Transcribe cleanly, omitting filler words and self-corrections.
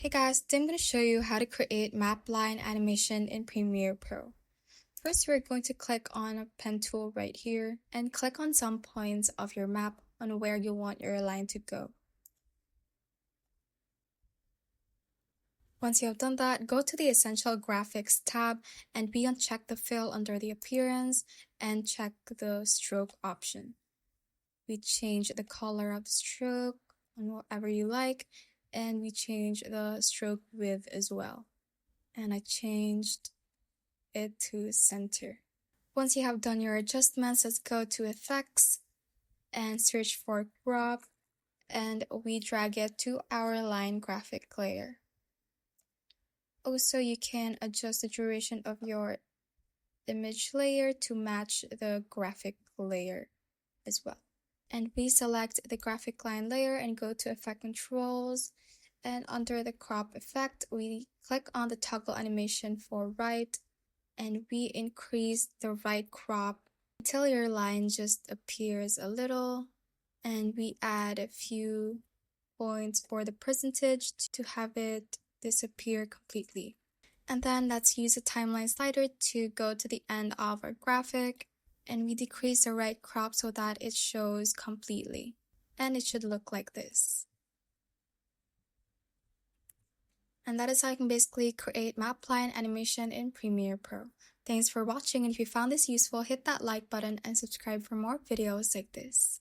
Hey guys, today I'm going to show you how to create map line animation in Premiere Pro. First, we're going to click on a pen tool right here and click on some points of your map on where you want your line to go. Once you have done that, go to the Essential Graphics tab and be uncheck the fill under the appearance and check the stroke option. We change the color of the stroke on whatever you like, and we change the stroke width as well. And I changed it to center. Once you have done your adjustments, let's go to effects and search for crop, and we drag it to our line graphic layer. Also, you can adjust the duration of your image layer to match the graphic layer as well. And we select the graphic line layer and go to effect controls, and under the crop effect we click on the toggle animation for right, and we increase the right crop until your line just appears a little, and we add a few points for the percentage to have it disappear completely. And then let's use the timeline slider to go to the end of our graphic, and we decrease the right crop so that it shows completely, and it should look like this. And that is how you can basically create map line animation in Premiere Pro. Thanks for watching, and if you found this useful, hit that like button and subscribe for more videos like this.